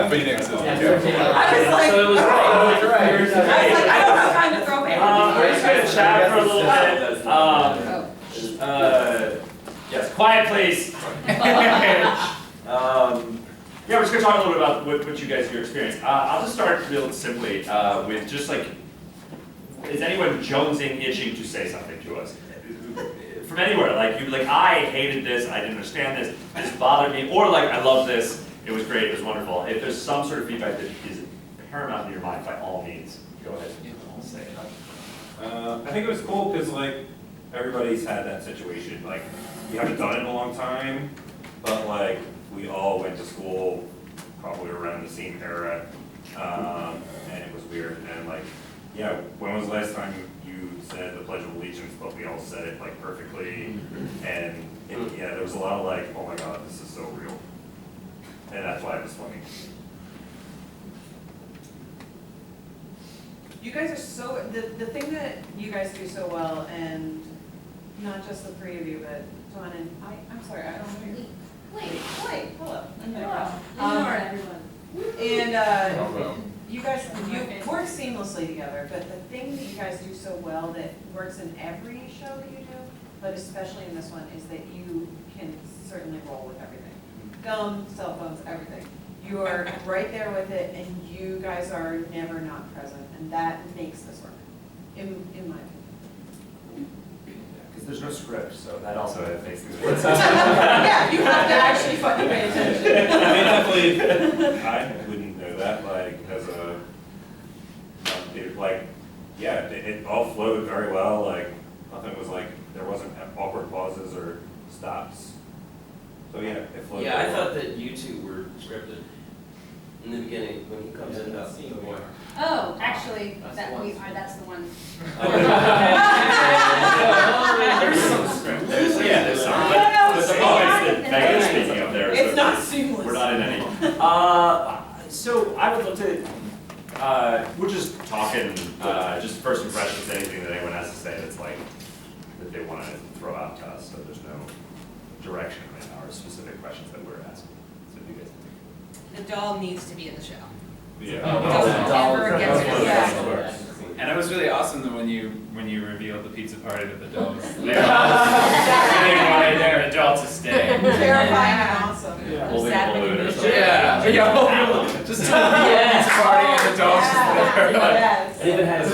Phoenix is. I was like, So it was right. I was like, I don't have time to throw We're just gonna chat for a little bit. Yes, quiet please. Yeah, we're just gonna talk a little bit about what you guys, your experience. I'll just start real simply with just like, is anyone jonesing, itching to say something to us? From anywhere, like I hated this, I didn't understand this bothered me, or like I love this, it was great, it was wonderful. If there's some sort of feedback that is paramount in your mind, by all means, go ahead and say it. I think it was cool because like everybody's had that situation. Like we haven't done it in a long time, but like we all went to school probably around the same era, and it was weird. And like, yeah, when was the last time you said the Pledge of Allegiance, but we all said it like perfectly? And yeah, there was a lot of like, oh my God, this is so real, and that's why it was funny. You guys are so, the thing that you guys do so well, and not just the three of you, but Dawn and, I'm sorry, I don't know you. Wait, hello. Ignore everyone. And you guys, you work seamlessly together, but the thing that you guys do so well that works in every show that you do, but especially in this one, is that you can certainly roll with everything. Gum, cell phones, everything. You are right there with it, and you guys are never not present, and that makes this work, in my opinion. Because there's no script, so that also makes things work. Yeah, you have to actually fucking pay attention. I mean, definitely, I wouldn't know that, like, as a, like, yeah, it all flowed very well, like, nothing was like, there wasn't awkward pauses or stops. So yeah, it flowed. Yeah, I very well. thought that you two were scripted in the beginning when he comes in about scene more. Oh, actually, That's that the one. we are, that's the one. There's some script. There's some. No, But no, the it's moments that Megan's speaking of there. It's so not seamless. We're not in any. So I would love to, we're just talking, just first impressions, anything that anyone has to say that's like, that they want to throw out to us, so there's no direction in our specific questions that we're asking. So do you guys think? The doll needs to be in the show. Yeah. Doesn't ever get rid of Yeah. that. And it was really awesome that when you revealed the pizza party that the dolls they wanted their adults to stay. Terrifying and awesome. Holding a balloon or something. Yeah, just pizza party and the dolls just there. Yes. And even had his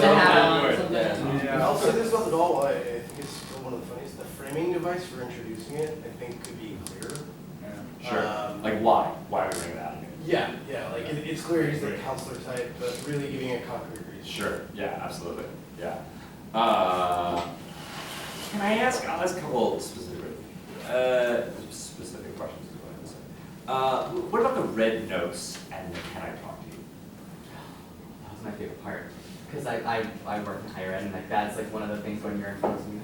Yeah, I'll say this about the doll. I think it's still one of the funniest. The framing device for introducing it, I think, could be clearer. Sure. Like why? Why are we bringing that up? Yeah, like it's clear he's the counselor type, but really giving a concrete reason. Sure, yeah, absolutely, yeah. Can I ask, I'll ask a couple specific questions. What about the red notes and the can I talk to you? That was my favorite part, because I work in higher ed, and like that's like one of the things when you're in front of me.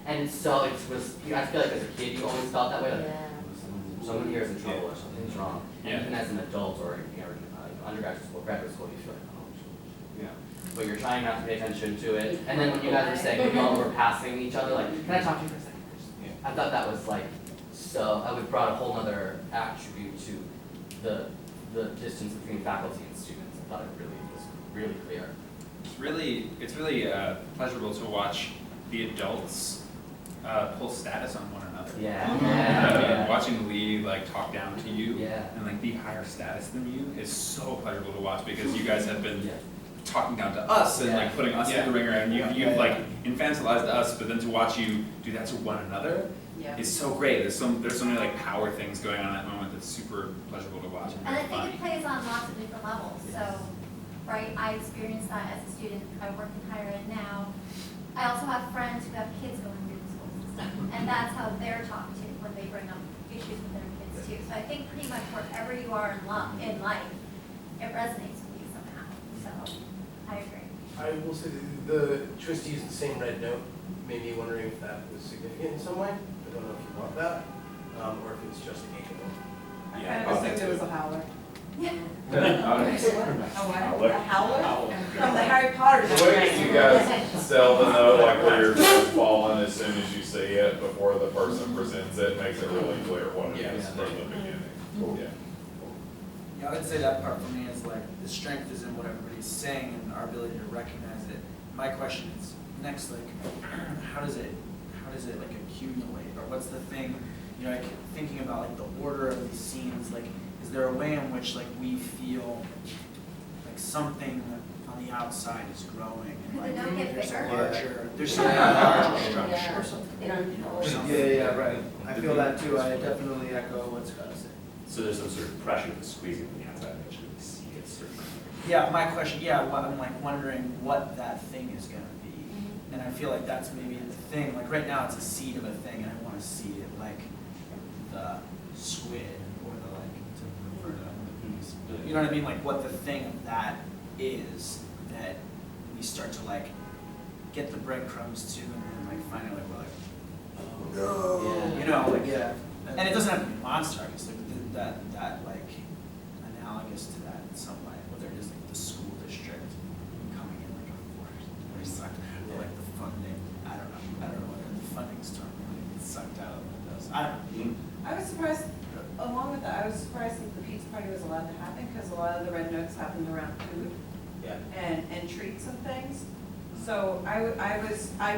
And so it was, I feel like as a kid you always felt that way, like someone here is in trouble or something's wrong. And even as an adult or undergraduate school, graduate school, you feel like, but you're trying not to pay attention to it. And then when you guys were saying, we're passing each other, like, can I talk to you for a second? I thought that was like, so I would brought a whole other attribute to the distance between faculty and students. I thought it really was really clear. It's really pleasurable to watch the adults pull status on one another. Yeah. Watching Lee like talk down to you and like be higher status than you is so pleasurable to watch because you guys have been talking down to us and like putting us in the ringer, and you've like infantilized us, but then to watch you do that to one another is so great. There's so many like power things going on at that moment that's super pleasurable to watch. And I think it plays on lots of different levels. So, right, I experienced that as a student. I work in higher ed now. I also have friends who have kids going through the school system, and that's how they're talked to when they bring up issues with their kids too. So I think pretty much wherever you are in life, it resonates with you somehow. So I agree. I will say the choice to use the same red note made me wondering if that was significant in some way. I don't know if you want that, or if it's just a game. I assumed it was a howler. Yeah. A what? A howler? From the Harry Potter. The way you guys sell the note, like where your note's falling as soon as you see it before the person presents it, makes it really clear what it is from the beginning. Yeah, I would say that part for me is like, the strength is in what everybody's saying and our ability to recognize it. My question is, next, like, how does it like accumulate, or what's the thing, you know, like, thinking about like the order of these scenes, like, is there a way in which like we feel like something on the outside is growing, and like, They don't get there's a bigger. larger, there's some larger structure Yeah. or something, They don't you know, know. or something. Yeah, right. I feel that too. I definitely echo what Scott said. So there's some sort of pressure to squeeze it from the outside, and actually see it certainly. Yeah, my question, I'm like wondering what that thing is gonna be. And I feel like that's maybe the thing, like right now it's a seed of a thing, and I wanna see it like the squid, or the like, to refer to the piece. You know what I mean, like what the thing of that is, that we start to like get the breadcrumbs to, and then like finally we're like, oh no, you know, like, Yeah. and it doesn't have to be monster, I guess, like that like analogous to that in some way, whether it is like the school district coming in like a force, sucked, or like the funding, I don't know whether the funding's totally sucked out of those, I don't know. I was surprised, along with that, I was surprised that the pizza party was allowed to happen, because a lot of the red notes happened around food Yeah. and treats and things. So I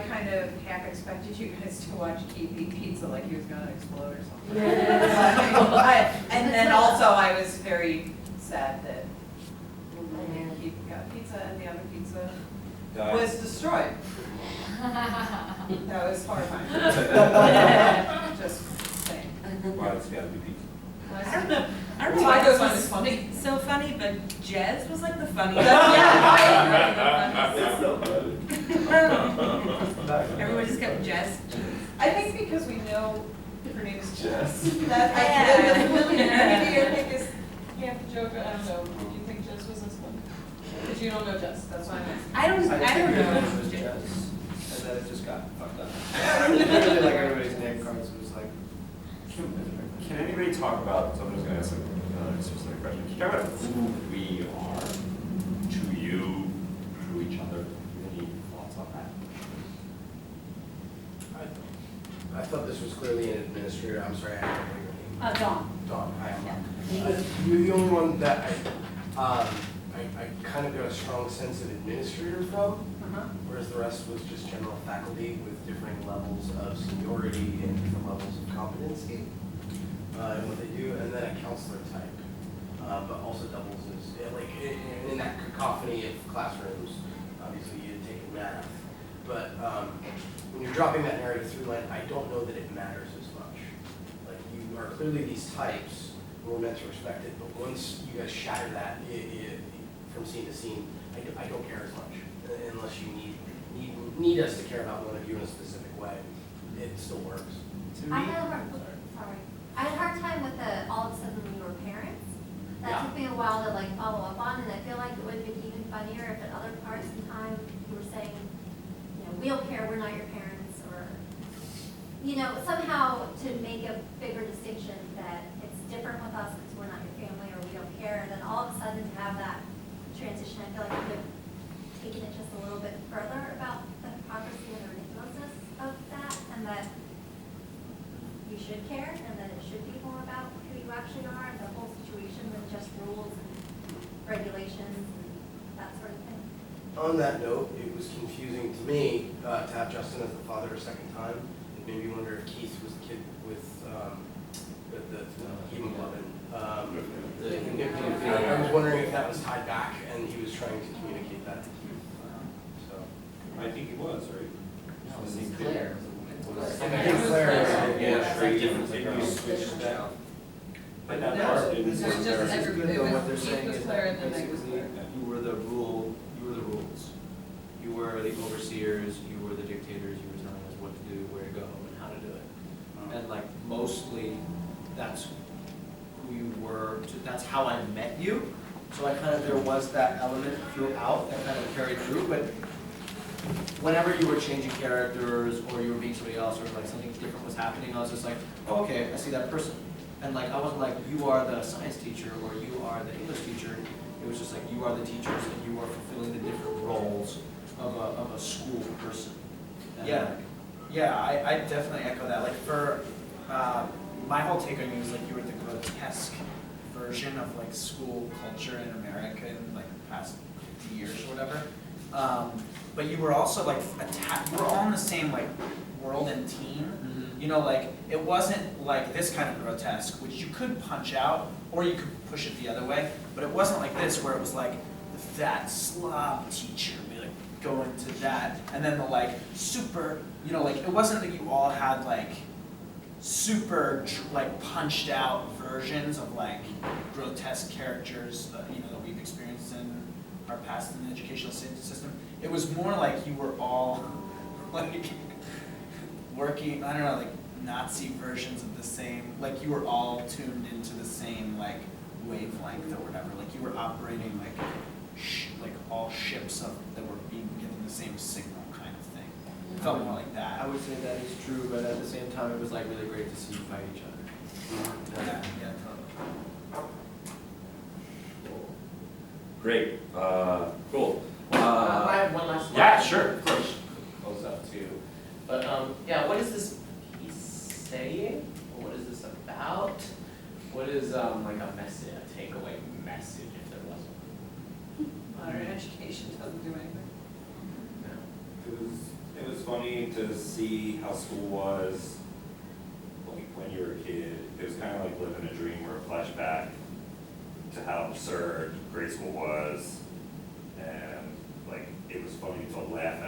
kind of half expected you guys to watch Keith eat pizza like he was gonna explode or something. And then also I was very sad that Keith got pizza and the other pizza was destroyed. That was horrifying. Just saying. Why it's gotta be pizza? I don't know. I don't know Why why those this ones was funny. so funny, but Jez was like the funniest. Everyone just kept Jez. I think because we know her name is Jess. That Yeah. maybe your thing is half a joke. I don't know. Do you think Jess was this funny? Because you don't know Jess. That's why I'm asking. I don't know. It was Jess, and then it just got fucked up. Literally, like everybody's name cards was like. Can anybody talk about, so I'm just gonna ask another specific question, can you talk about who we are to you, to each other? Any thoughts on that? I thought this was clearly an administrator. I'm sorry, I don't know your name. Dawn. Dawn, hi. Yeah. You're the only one that I kind of got a strong sense of administrator from, whereas the rest was just general faculty with differing levels of seniority and different levels of competency in what they do, and then a counselor type, but also doubles as, like, in that cacophony of classrooms, obviously you had taken math, but when you're dropping that narrative through line, I don't know that it matters as much. Like, you are clearly these types, and we're meant to respect it, but once you guys shatter that from scene to scene, I don't care as much, unless you need us to care about one of you in a specific way. It still works. I had a hard time with the all of a sudden we were parents. That took me a while to like follow up on, and I feel like it would have been even funnier if at other parts in time you were saying, you know, we don't care, we're not your parents, or, you know, somehow to make a bigger distinction that it's different with us because we're not your family or we don't care, and then all of a sudden to have that transition, I feel like we could have taken it just a little bit further about the hypocrisy and the ridiculousness of that, and that you should care, and that it should be more about who you actually are and the whole situation than just rules and regulations and that sort of thing. On that note, it was confusing to me to have Justin as the father a second time. It made me wonder if Keith was the kid with the hemoglobin. I was wondering if that was tied back and he was trying to communicate that to Keith. So I think it was, right? No, it was Claire. Maybe you switched that. But that part didn't. This is just This is good though, what they're Keith saying was is Claire that and then Meg was basically Claire. You were the rules, you were the overseers, you were the dictators, you were telling us what to do, where to go, and how to do it. And like mostly, that's who you were, that's how I met you. So I kind of, there was that element throughout that kind of carried through, but whenever you were changing characters or you were being somebody else or like something different was happening, I was just like, oh, okay, I see that person. And like, I wasn't like, you are the science teacher or you are the English teacher. It was just like, you are the teachers and you are fulfilling the different roles of a school person. And Yeah. like, Yeah, I definitely echo that. Like for, my whole take on you is like you were the grotesque version of like school culture in America in like the past 50 years or whatever. But you were also like we're all in the same like world and team. You know, like it wasn't like this kind of grotesque, which you could punch out or you could push it the other way. But it wasn't like this where it was like the fat slob teacher, be like go into that, and then the like super, you know, like it wasn't that you all had like super like punched out versions of like grotesque characters that, you know, that we've experienced in our past in the educational system. It was more like you were all like working, I don't know, like Nazi versions of the same, like you were all tuned into the same like wavelength or whatever. Like you were operating like like all ships of that were being given the same signal kind of thing. It felt more like that. I would say that is true, but at the same time, it was like really great to see you fight each other. Yeah, totally. Great, cool. I have one last one. Yeah, sure, of course. Close up too. But yeah, what is this piece saying? Or what is this about? What is like a message, a takeaway message if there was one? Modern education doesn't do anything. It was funny to see how school was like when you were a kid. It was kind of like living a dream or a flashback to how absurd grade school was, and like it was funny to laugh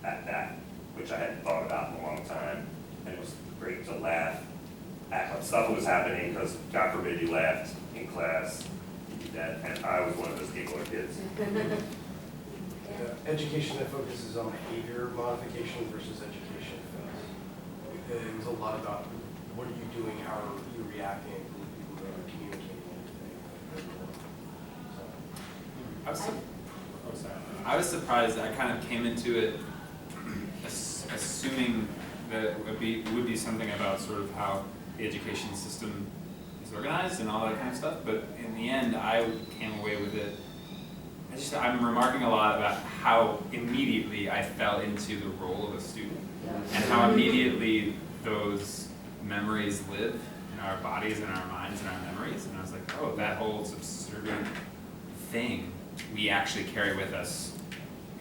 at that, which I hadn't thought about in a long time, and it was great to laugh at when stuff was happening because God forbid you laughed in class, you did that, and I was one of those giggler kids. Education that focuses on behavior modification versus education. It was a lot about what are you doing, how are you reacting, who are communicating, everything. I was surprised. I kind of came into it assuming that it would be something about sort of how the education system is organized and all that kind of stuff. But in the end, I came away with it. I'm remarking a lot about how immediately I fell into the role of a student, and how immediately those memories live in our bodies and our minds and our memories. And I was like, oh, that whole subservient thing we actually carry with us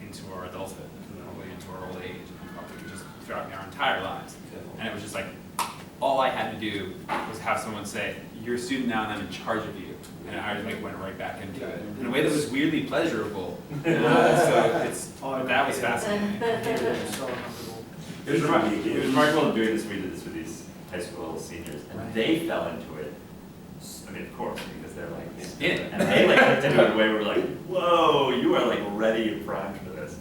into our adulthood, and probably into our old age, and probably just throughout our entire lives. And it was just like, all I had to do was have someone say, you're a student now and I'm in charge of you. And I like went right back into it in a way that was weirdly pleasurable. So that was fascinating. It was remarkable doing this. We did this with these high school seniors, and they fell into it. I mean, of course, because they're like, and they like looked into it in a way where we're like, whoa, you are like ready and primed for this.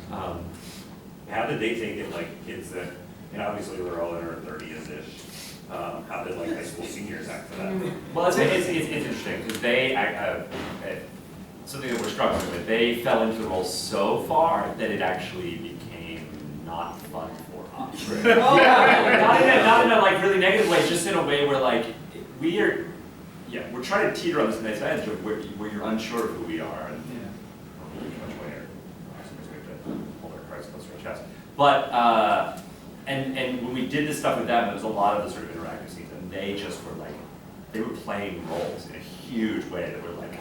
How did they take it, like kids that, and obviously they're all in their 30s-ish. How did like high school seniors act for that? Well, it's interesting because they something that we're struggling with. They fell into the role so far that it actually became not fun for us. Not in a like really negative way, just in a way where like we're trying to teeter on this nice edge of where you're unsure of who we are and hold our cards close to our chest. But and when we did this stuff with them, there was a lot of the sort of interactive scenes, and they just were like, they were playing roles in a huge way that were like,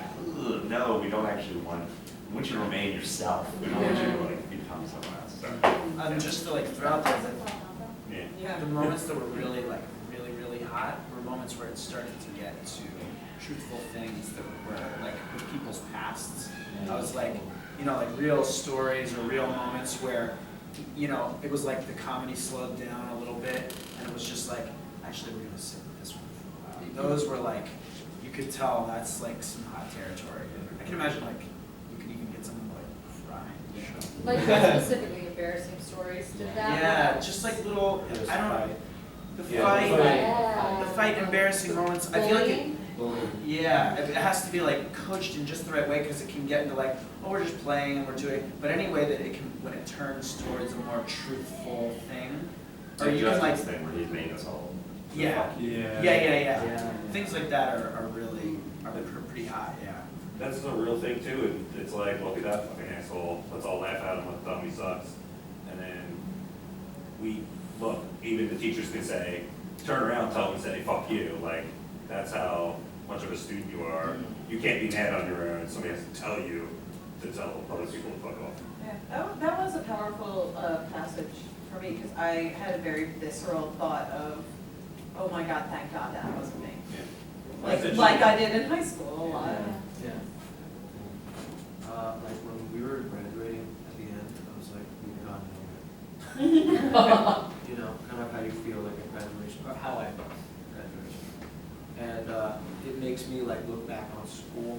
no, we don't actually want you to remain yourself. We don't want you to like become someone else. So. Just to like throughout the moments that were really like really hot were moments where it started to get to truthful things that were like with people's pasts. I was like, you know, like real stories or real moments where, you know, it was like the comedy slowed down a little bit, and it was just like, actually, we're gonna sit with this one for a while. Those were like, you could tell that's like some hot territory. I can imagine like you could even get someone like crying. Like specifically embarrassing stories. Did that? Yeah, just like little. I don't. The fight, embarrassing moments. I feel like it. Yeah, it has to be like coached in just the right way because it can get into like, oh, we're just playing and we're doing, but any way that it can, when it turns towards a more truthful thing, or you can like thing where he's made us all. Yeah. Things like that are really pretty hot. Yeah. That's a real thing too, and it's like, look at that fucking asshole, let's all laugh at him, let the dummy sucks. And then even the teachers can say, turn around, tell them to say, fuck you, like, that's how much of a student you are. You can't be mad on your own, somebody has to tell you to tell other people to fuck off. Yeah, that was a powerful passage for me, because I had a very visceral thought of, oh my God, thank God that wasn't me. Like I did in high school a lot. Yeah. Like when we were graduating at the end, I was like, we've gotten nowhere. You know, kind of how you feel like at graduation, or how I felt at graduation. And it makes me like look back on school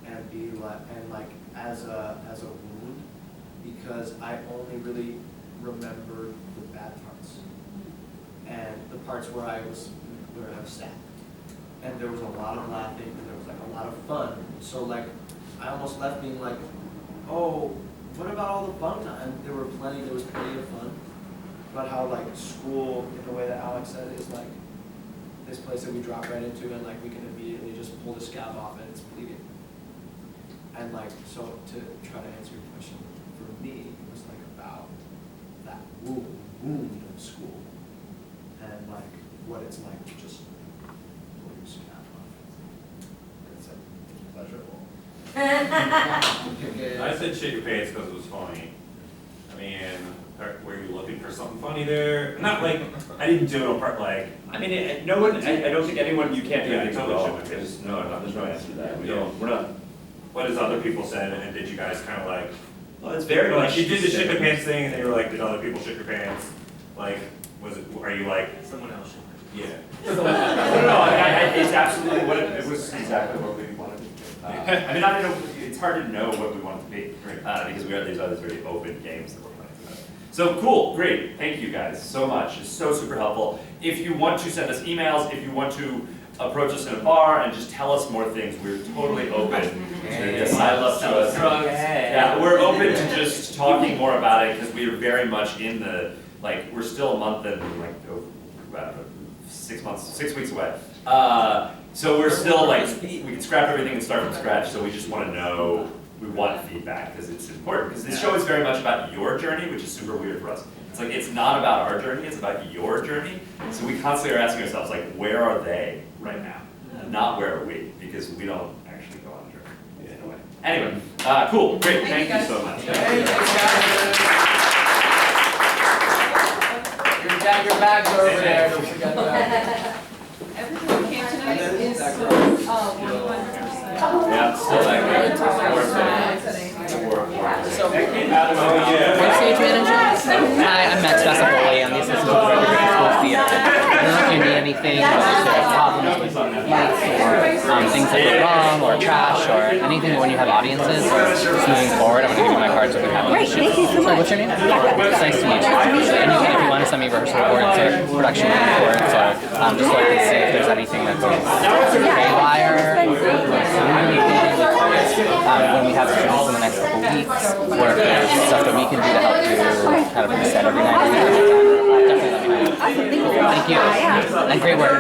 and be like, as a wound, because I only really remember the bad parts and the parts where I was sad. And there was a lot of laughing, and there was like a lot of fun. So like, I almost left being like, oh, what about all the fun time? There was plenty of fun. About how like school, in the way that Alex said, is like this place that we drop right into, and like we can immediately just pull the scab off and it's bleeding. And like, so to try to answer your question, for me, it was like about that wound of school, and like what it's like to just pull your scab off. It's pleasurable. I said shit your pants because it was funny. I mean, were you looking for something funny there? Not like, I didn't do it on part, like. I mean, no one, I don't think anyone, you can't do Yeah, anything totally wrong. shit my pants. There's no answer to that. We're not. What has other people said, and did you guys kind of like, Well, it's very like much. you did the shit your pants thing, and then you were like, did other people shit your pants? Like, are you like? Someone else. Yeah. No, it's absolutely what it was exactly what we wanted to do. I mean, I don't know, it's hard to know what we want it to be, because we have these other very open games that we're playing tonight. So cool, great, thank you guys so much, it's so super helpful. If you want to send us emails, if you want to approach us in a bar and just tell us more things, we're totally open to sidle up to us. Yeah, we're open to just talking more about it, because we are very much in the, like, we're still a month and like, 6 weeks away. So we're still like, we can scrap everything and start from scratch, so we just want to know, we want feedback, because it's important. Because this show is very much about your journey, which is super weird for us. It's like, it's not about our journey, it's about your journey. So we constantly are asking ourselves, like, where are they right now? Not where are we, because we don't actually go on a journey in a way. Anyway, cool, great, thank you so much. Your bags are over there, don't forget that. Everything we came tonight is so, 100%. Yeah, still that good. Stage manager. Hi, I'm Max Vassapoli. I'm the assistant director of school theater. I don't know if you need anything, or if you have problems with lights, or things that go wrong, or trash, or anything when you have audiences, or just moving forward. I'm going to give you my card so we can have one. Great, thank you so much. What's your name? It's nice to meet you. Anything, if you want to send me rehearsal reports or production reports, or just so I can see if there's anything that goes haywire, when we have students in the next couple weeks, or if there's stuff that we can do to help you kind of reset every night. Definitely let me know. Cool. Thank you. And great work.